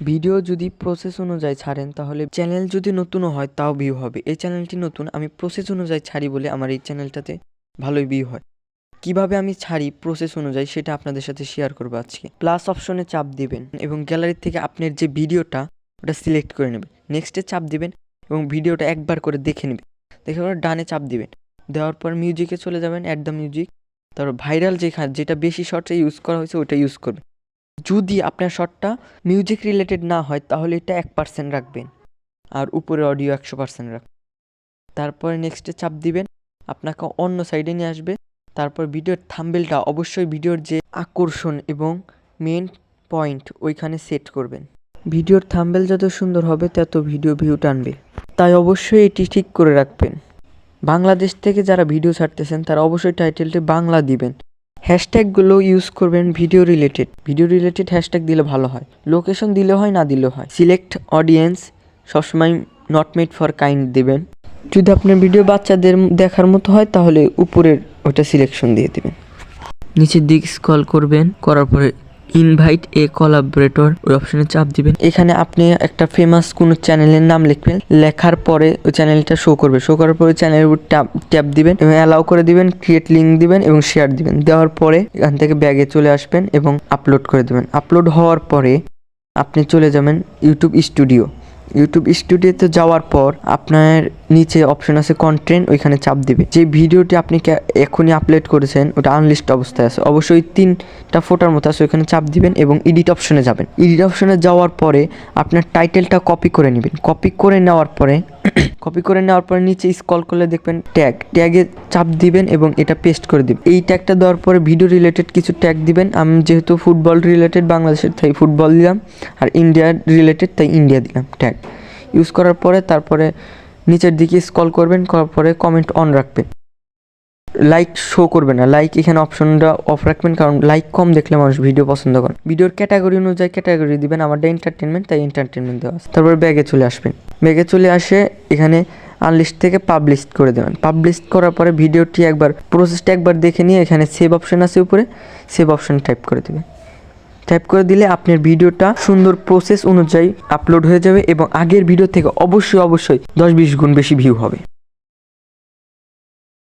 Video যদি process অনুযায়ী ছাড়েন তাহলে চ্যানেল যদি নতুনও হয় তাও ভিউ হবে। এই চ্যানেলটি নতুন, আমি প্রসেস অনুযায়ী ছাড়ি বলে আমার এই চ্যানেলটাতে ভালোই ভিউ হয়। কিভাবে আমি ছাড়ি প্রসেস অনুযায়ী সেটা আপনাদের সাথে শেয়ার করবো আজকে। প্লাস অপশনে চাপ দিবেন এবং গ্যালারি থেকে আপনার যে ভিডিওটা ওটা সিলেক্ট করে নেবেন। নেক্সটে চাপ দিবেন এবং ভিডিওটা একবার করে দেখে নেবেন। দেখে পরে ডানে চাপ দিবেন, দেওয়ার পর মিউজিকে চলে যাবেন, অ্যাড দ্য মিউজিক। তারপর ভাইরাল যেটা বেশি শর্টে ইউজ করা হয়েছে ওটা ইউজ করবেন। যদি আপনার শর্টটা মিউজিক রিলেটেড না হয় তাহলে এটা 1% রাখবেন আর উপরে অডিও 100% রাখবেন। তারপরে নেক্সটে চাপ দিবেন, আপনাকে অন্য সাইডে নিয়ে আসবে। তারপর ভিডিওর থাম্বনেলটা অবশ্যই ভিডিওর যে আকর্ষণ এবং মেন পয়েন্ট ওইখানে সেট করবেন। ভিডিওর থাম্বনেল যত সুন্দর হবে তত ভিডিও ভিউ টানবে, তাই অবশ্যই এটি ঠিক করে রাখবেন। বাংলাদেশ থেকে যারা ভিডিও ছাড়তেছেন তারা অবশ্যই টাইটেলটি বাংলা দিবেন। হ্যাশট্যাগুলো ইউজ করবেন ভিডিও রিলেটেড হ্যাশট্যাগ দিলে ভালো হয়। লোকেশন দিলে হয়, না দিলেও হয়। সিলেক্ট অডিয়েন্স সবসময় নট মেড ফর কাইন্ড দেবেন। যদি আপনার ভিডিও বাচ্চাদের দেখার মতো হয় তাহলে উপরের ওটা সিলেকশন দিয়ে দেবেন। নিচের দিক স্ক্রল করবেন, করার পরে ইনভাইট এ কোলাবরেটর ওই অপশনে চাপ দিবেন। এখানে আপনি একটা ফেমাস কোনো চ্যানেলের নাম লিখবেন, লেখার পরে ওই চ্যানেলটা শো করবে। শো করার পরে চ্যানেলের উপর ট্যাপ দিবেন এবং অ্যালাউ করে দিবেন, ক্রিয়েট লিঙ্ক দিবেন এবং শেয়ার দিবেন। দেওয়ার পরে এখান থেকে ব্যাগে চলে আসবেন এবং আপলোড করে দেবেন। আপলোড হওয়ার পরে আপনি চলে যাবেন ইউটিউব স্টুডিওতে যাওয়ার পর আপনার নিচে অপশন আছে কন্টেন্ট, ওইখানে চাপ দিবে। যে ভিডিওটি আপনি এখনই আপলোড করেছেন ওটা আনলিস্ট অবস্থায় আছে, অবশ্যই 3টা ফোটার মতো আছে, ওইখানে চাপ দিবেন এবং এডিট অপশনে যাবেন। এডিট অপশনে যাওয়ার পরে আপনার টাইটেলটা কপি করে নেবেন। কপি করে নেওয়ার পরে নিচে স্ক্রল করলে দেখবেন ট্যাগে চাপ দিবেন এবং এটা পেস্ট করে দিবেন। এই ট্যাগটা দেওয়ার পরে ভিডিও রিলেটেড কিছু ট্যাগ দিবেন। আমি যেহেতু ফুটবল রিলেটেড বাংলাদেশের তাই ফুটবল দিলাম, আর ইন্ডিয়ার রিলেটেড তাই ইন্ডিয়া দিলাম। ট্যাগ ইউজ করার পরে তারপরে নিচের দিকে স্ক্রল করবেন, করার পরে কমেন্ট অন রাখবেন। লাইক শো করবে না, লাইক এখানে অপশনটা অফ রাখবেন, কারণ লাইক কম দেখলে মানুষ ভিডিও পছন্দ করে। ভিডিওর ক্যাটাগরি অনুযায়ী ক্যাটাগরি দিবেন, আমারটা এন্টারটেনমেন্ট তাই এন্টারটেনমেন্ট দেওয়া আছে। তারপরে ব্যাগে চলে আসবেন, ব্যাগে চলে আসে এখানে আনলিস্ট থেকে পাবলিশ করে দেবেন। পাবলিশ করার পরে ভিডিওটি প্রসেসটা একবার দেখে নিয়ে এখানে সেভ অপশন আছে উপরে, সেভ অপশন টাইপ করে দেবেন। টাইপ করে দিলে আপনার ভিডিওটা সুন্দর প্রসেস অনুযায়ী আপলোড হয়ে যাবে এবং আগের ভিডিও থেকে অবশ্যই 10-20 গুণ বেশি ভিউ হবে।